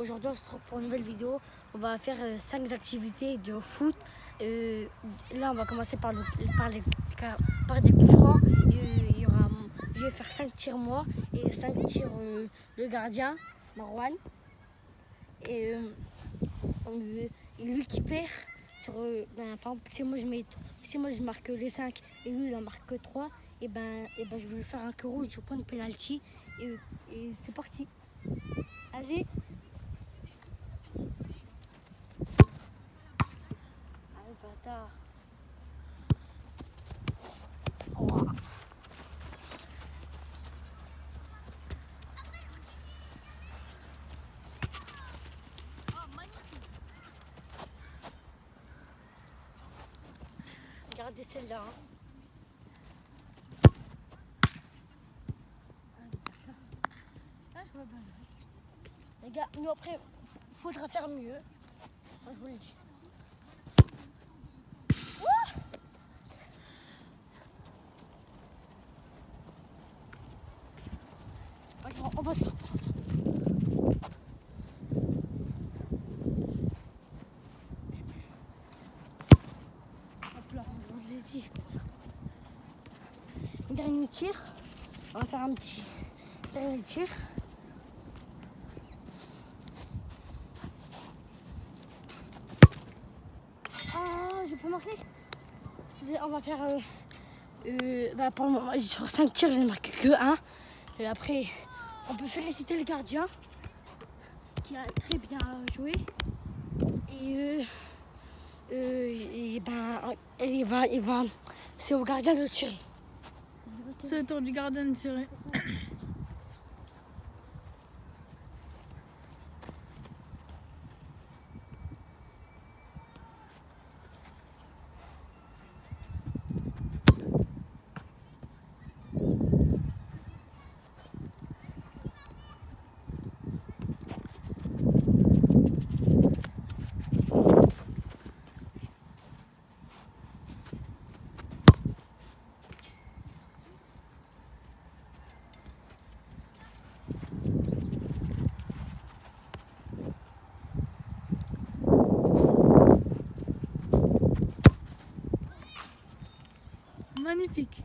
Aujourd'hui on se retrouve pour une nouvelle vidéo. On va faire 5 activités de foot. Là on va commencer par des coups francs. Je vais faire 5 tirs moi et 5 tirs le gardien, Marwan. Et lui qui perd, par exemple, si moi je marque les 5 et lui il en marque 3, et ben je vais lui faire un queue rouge, je prends une penalty et c'est parti. Vas-y. Allez, bâtard. Oh. Regardez celle-là. Les gars, nous après, faudra faire mieux. Je vous le dis. On va se faire prendre. Hop là, je vous l'ai dit. Dernier tir. On va faire un petit dernier tir. Ah, j'ai pas marqué. On va faire pour le moment, sur 5 tirs, je n'ai marqué que 1. Et après, on peut féliciter le gardien qui a très bien joué. C'est au gardien de tirer. C'est le tour du gardien de tirer. Magnifique.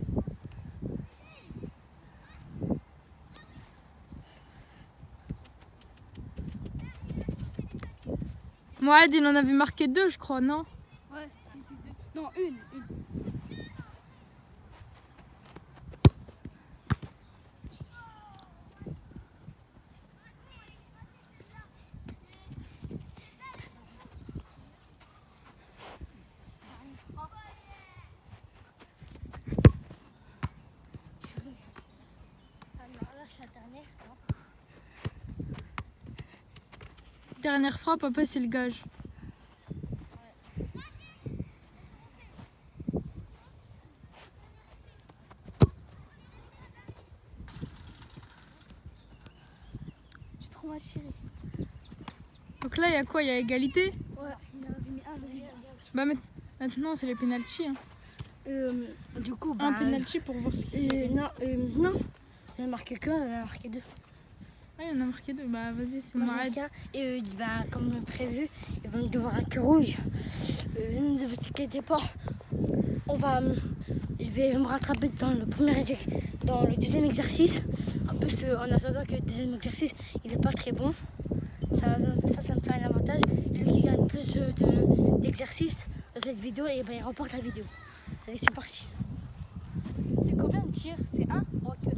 Mohamed, il en avait marqué 2, je crois, non? Ouais, c'était 2. Non, une. Dernière frappe, après c'est le gage. J'ai trop mal tiré. Donc là, il y a quoi? Il y a égalité? Ouais, il en avait mis un. Bah maintenant, c'est les pénaltys. Hein. Du coup, un pénalty pour voir ce qu'il y a. Non, il en a marqué qu'un, il en a marqué 2. Ah, il y en a marqué 2. Bah vas-y, c'est Mohamed. Et comme prévu, ils vont devoir un queue rouge. Ne vous inquiétez pas. Je vais me rattraper dans le deuxième exercice. En plus, en attendant que le deuxième exercice, il n'est pas très bon. Ça me fait un avantage. Et lui qui gagne plus d'exercices dans cette vidéo, et il remporte la vidéo. Allez, c'est parti. C'est combien de tirs? C'est 1? Oh, que 1.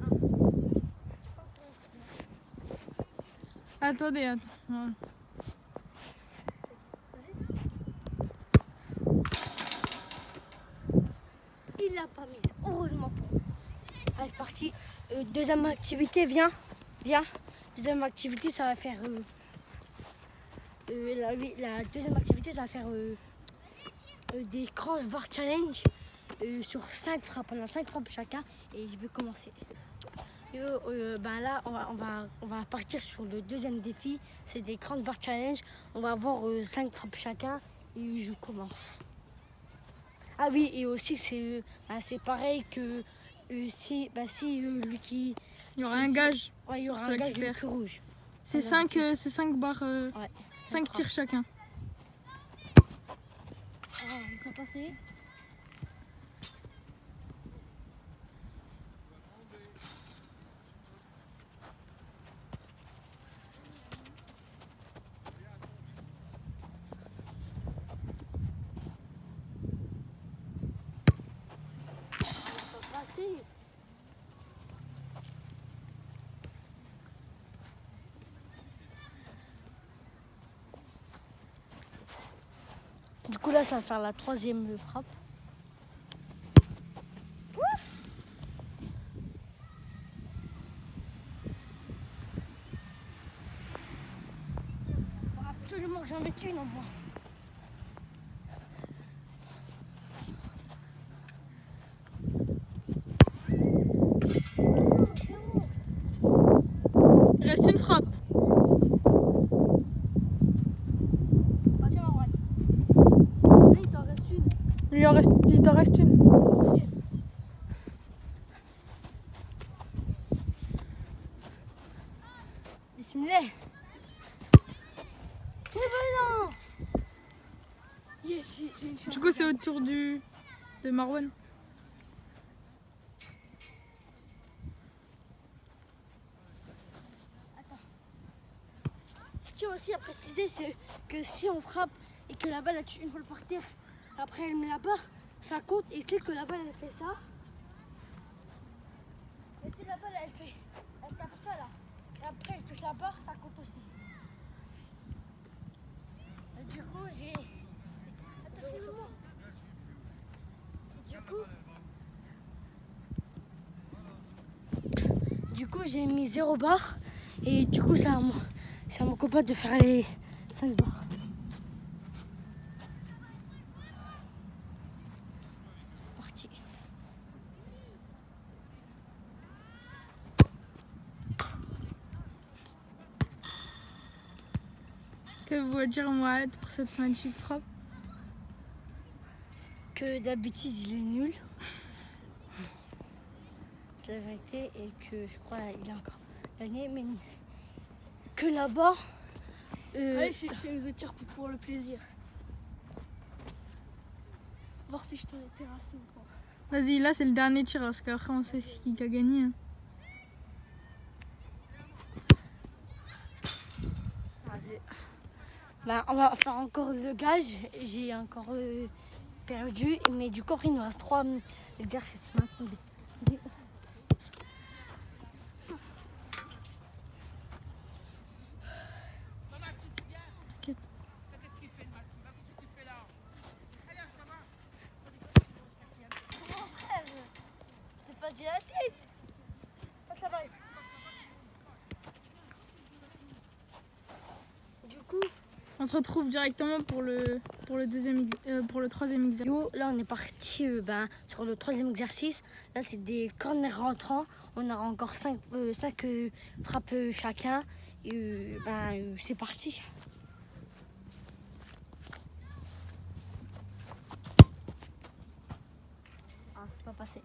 Attendez. Ouais. Il l'a pas mise, heureusement pour nous. Allez, parti. Deuxième activité, viens. Deuxième activité, ça va faire. La deuxième activité, ça va faire des crossbar challenge sur 5 frappes. On a 5 frappes chacun et je vais commencer. Là, on va partir sur le deuxième défi. C'est des crossbar challenge. On va avoir 5 frappes chacun et je commence. Ah oui, et aussi c'est pareil que si lui qui... Il y aura un gage. Ouais, il y aura un gage de queue rouge. C'est 5 barres, Ouais. 5 tirs chacun. On peut passer. Du coup là ça va faire la 3e frappe. Faut absolument que j'en mette une en moi. Il reste une frappe. Il t'en reste une. Il t'en reste une. Bismillah. C'est bon. Yes, j'ai une chance. Du coup, c'est au tour de Marwan. Je tiens aussi à préciser que si on frappe et que la balle elle tue une fois par terre, après elle met la barre, ça compte. Et c'est que la balle elle fait ça. Et si la balle elle tape ça là, et après elle touche la barre, ça compte aussi. Et du coup j'ai. Du coup j'ai mis 0 barre et du coup c'est à mon copain de faire les 5 barres. C'est parti. Que vous dire Mohamed pour cette magnifique frappe? Que d'habitude il est nul. C'est la vérité et que je crois qu'il a encore gagné, mais que là-bas. Allez, je nous étire pour le plaisir. Voir si je te terrasse ou pas. Vas-y, là c'est le dernier tir parce qu'après on sait qui a gagné. Hein. Bah, on va faire encore le gage. J'ai encore perdu, mais du coup après il nous reste 3 exercices maintenant. Pas dit la tête. Passe la balle. Du coup, On se retrouve directement pour le troisième exercice. là on est parti sur le 3e exercice. Là c'est des corners rentrants. On aura encore 5 frappes chacun. Et c'est parti. Ah, c'est pas passé.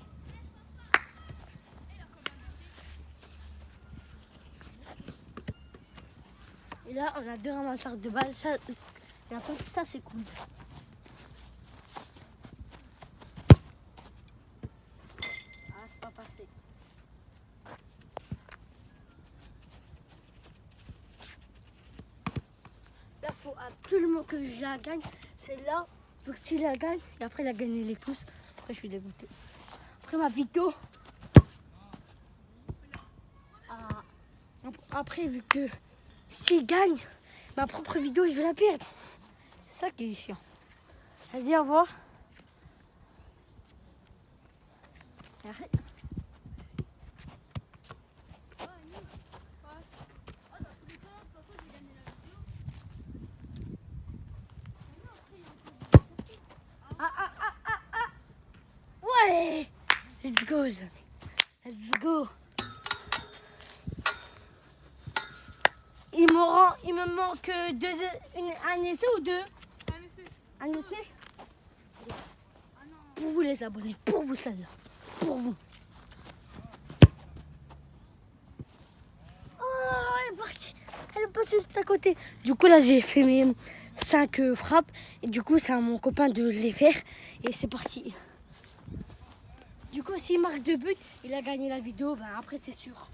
Et là, on a 2 ramasseurs de balles. Ça, et après, ça c'est cool. Ah, c'est pas passé. Là, faut absolument que je la gagne. C'est là. Donc, s'il la gagne, et après, il a gagné les tous. Après, je suis dégoûtée. Après, ma vidéo. Après, vu que s'il gagne, ma propre vidéo, je vais la perdre. C'est ça qui est chiant. Vas-y, au revoir. Arrête. Ouais. Let's go, les amis. Let's go. Il me manque un essai ou 2? Un essai. Un essai? Pour vous les abonnés, pour vous celle-là. Pour vous. Oh, elle est partie. Elle est passée juste à côté. Du coup, là, j'ai fait mes 5 frappes. Et du coup, c'est à mon copain de les faire. Et c'est parti. Du coup, s'il marque 2 buts, il a gagné la vidéo. Ben, après, c'est sûr.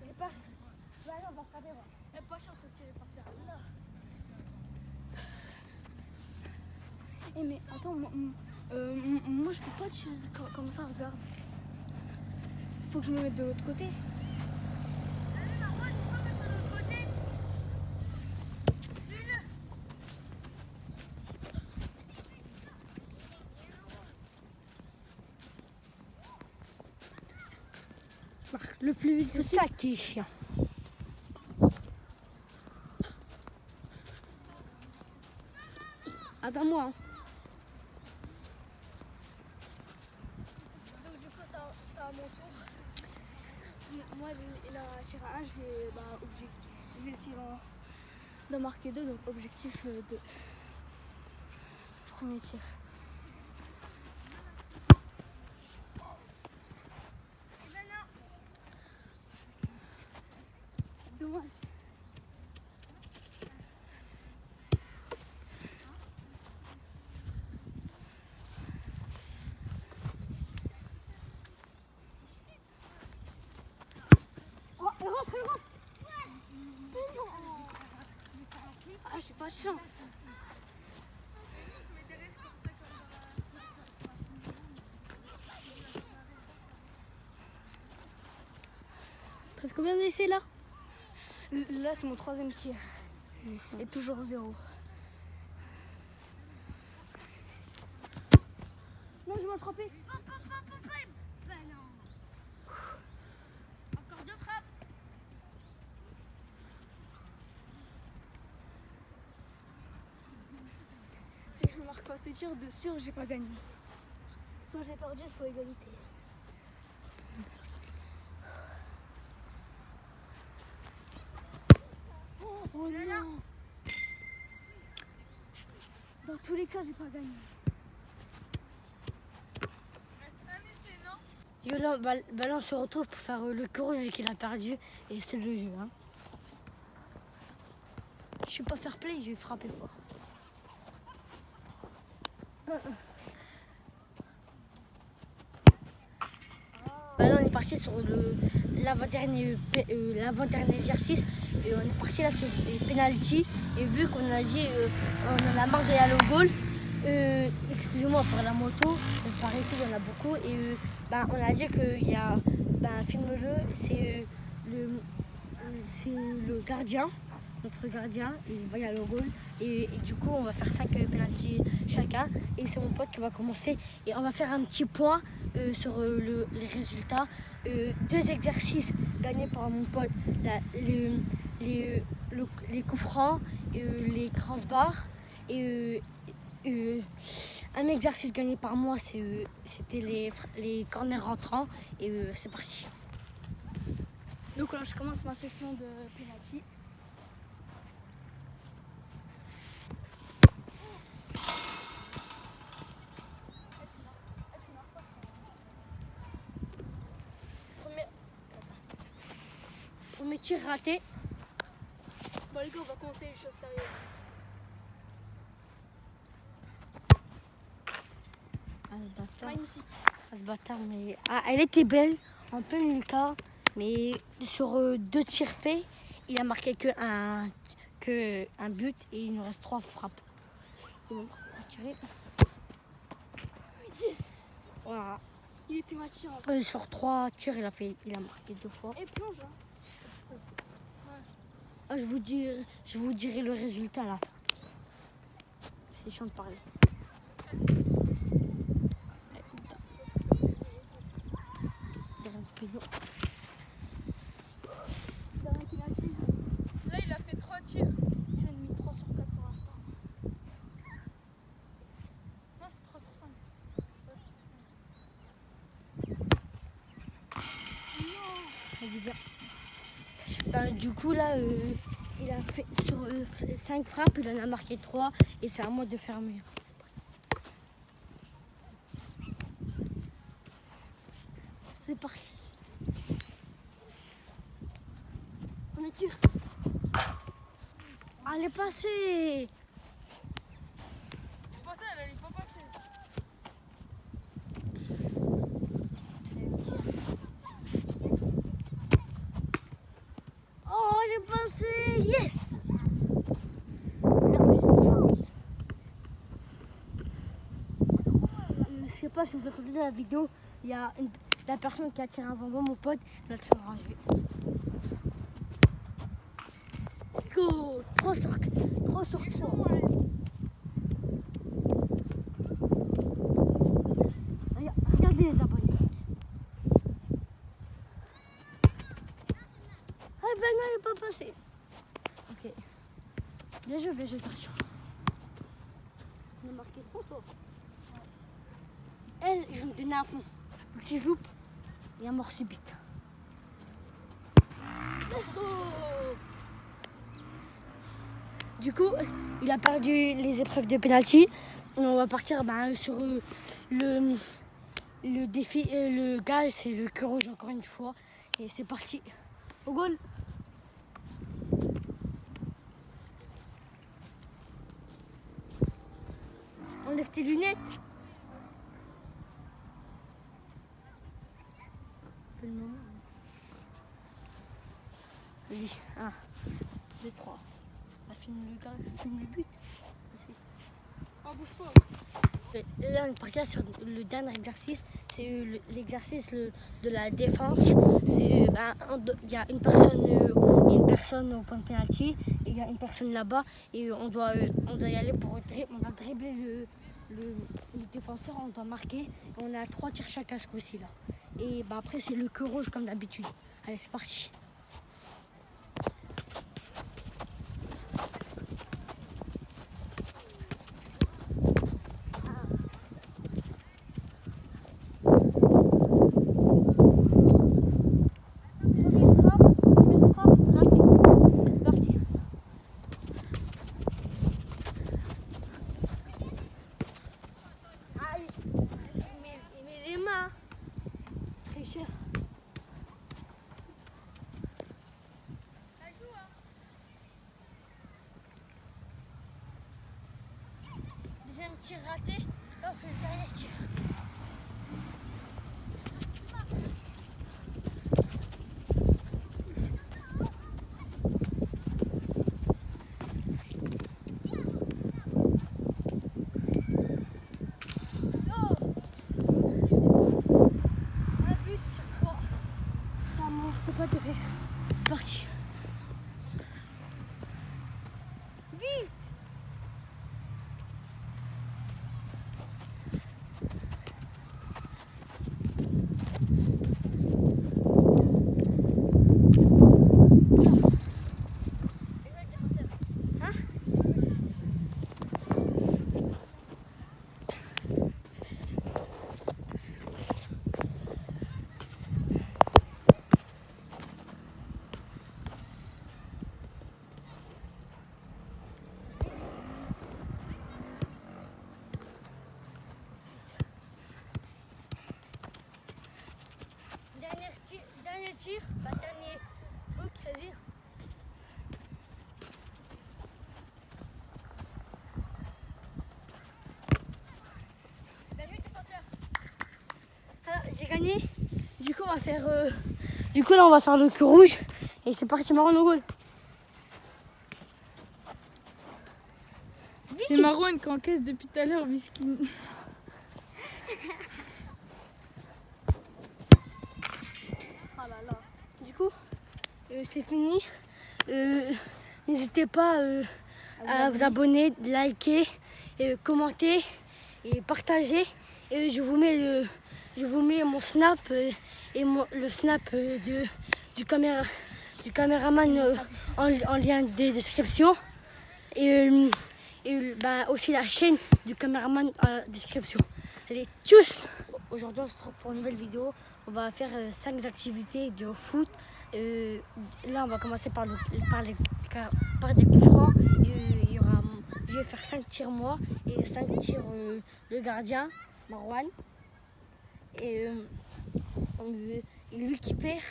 Je passe. Bah non, on va frapper. Eh, pas chance de tirer par ça. Là. Eh, mais attends, moi je peux pas tirer comme ça, regarde. Faut que je me mette de l'autre côté. Le plus vite, c'est ça qui est chiant. Attends-moi. Hein. Donc du coup, ça à mon tour. Moi, il a tiré un, je vais essayer d'en marquer 2, donc objectif de premier tir. Dommage. Oh, elle rentre. Mais non. Ah, j'ai pas de chance. T'as fait combien d'essais là? Là, c'est mon 3e tir. Et toujours 0. Non, je m'ai attrapé. Ben non. Encore 2 frappes. Si je ne marque pas ce tir, de sûr, j'ai pas gagné. Soit j'ai perdu, soit égalité. Oh non! Dans tous les cas, j'ai pas gagné. Yola, bah là, on se retrouve pour faire le courage vu qu'il a perdu. Et c'est le jeu. Hein. Je suis pas fair play, je vais frapper fort. Bah là, on est parti sur l'avant-dernier exercice. Et on est parti là sur les pénaltys. Et vu qu'on a dit on en a marre d'aller au goal, excusez-moi pour la moto, par ici il y en a beaucoup. Et on a dit qu'il y a un film-jeu, c'est le gardien. Notre gardien, il va y aller au goal et du coup on va faire 5 pénaltys chacun et c'est mon pote qui va commencer et on va faire un petit point sur les résultats. 2 exercices gagnés par mon pote, les coups francs, les crossbars et un exercice gagné par moi c'était les corners rentrants et c'est parti. Donc là, je commence ma session de penalty. Premier tir raté. Bon les gars, on va commencer les choses sérieuses. Ah, ce bâtard. Magnifique. Ah, ce bâtard, mais elle était belle en plein lucas, mais sur 2 tirs faits, il a marqué que un but et il nous reste 3 frappes. Donc, on va tirer. Yes. Voilà. Il était mature. Sur 3 tirs, il a marqué 2 fois. Et plonge. Hein. Ah, je vous dirai le résultat à la fin. C'est chiant de parler. Dernier penalty. Là, il a fait 3 tirs. J'ai mis 3 sur 4 pour l'instant. Non, c'est 3 sur 5. Ça dit bien. Du coup, là, il a fait sur 5 frappes, il en a marqué 3 et c'est à moi de faire mieux. C'est parti. On est tir. Elle est passée. Elle est pas passée. Oh, elle est passée. Yes. Je sais pas si vous avez regardé la vidéo, il y a la personne qui a tiré avant moi, mon pote, il a tiré un ranger. Let's go. 3 sur 3. Regardez les abonnés. Ah ben non, elle n'est pas passée. Ok. Bien joué, attention. On a marqué trop tôt. Elle, je vais me donner à fond. Donc si je loupe, il y a mort subite. Let's go. Du coup, il a perdu les épreuves de penalty. On va partir sur le défi, le gage, c'est le cœur rouge encore une fois. Et c'est parti. Au goal. Enlève tes lunettes. Fais le moment. Vas-y, 1, 2, 3. Filme le but. Oh, bouge pas. Là, on est parti sur le dernier exercice. C'est l'exercice de la défense. Il y a une personne au point de penalty et il y a une personne là-bas. Et on doit y aller pour dribbler le défenseur. On doit marquer. Et on a 3 tirs chacun ce coup-ci là. Et après, c'est le queue rouge comme d'habitude. Allez, c'est parti. Tricheur. Deuxième tir raté, là on fait le dernier tir. Pas de faire. C'est parti. Vite. Hein? Dernier tir, dernier truc, vas-y. Alors, j'ai gagné. Du coup, on va faire. Là, on va faire le queue rouge. Et c'est parti, Marwan au goal. C'est Marwan qui encaisse depuis tout à l'heure, Miskin. Oh là là. Du coup, c'est fini. N'hésitez pas à vous abonner, liker, commenter et partager. Et je vous mets mon snap et le snap du caméraman en lien de description. Et aussi la chaîne du caméraman en description. Allez, tchuss! Aujourd'hui, on se retrouve pour une nouvelle vidéo. On va faire 5 activités de foot. Là, on va commencer par des coups francs. Je vais faire 5 tirs moi et 5 tirs le gardien, Marwan. Et lui qui perd,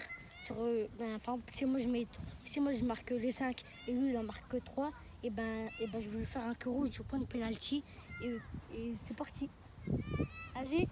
par exemple, si moi je marque les 5 et lui il en marque que 3, et ben je vais lui faire un queue rouge, je prends une penalty et c'est parti. Vas-y.